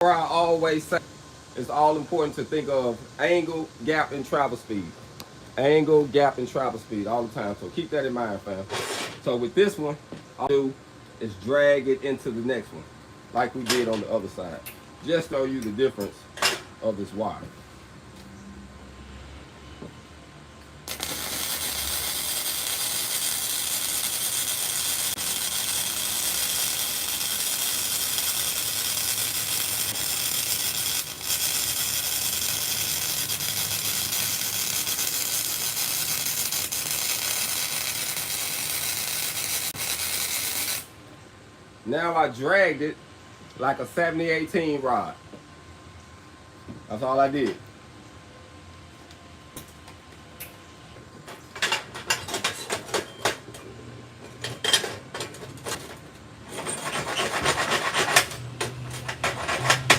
I always say it's all important to think of angle, gap, and travel speed. Angle, gap, and travel speed all the time. So keep that in mind, fam. So with this one, all I do is drag it into the next one, like we did on the other side. Just show you the difference of this wire. Now I dragged it like a 7018 rod. That's all I did.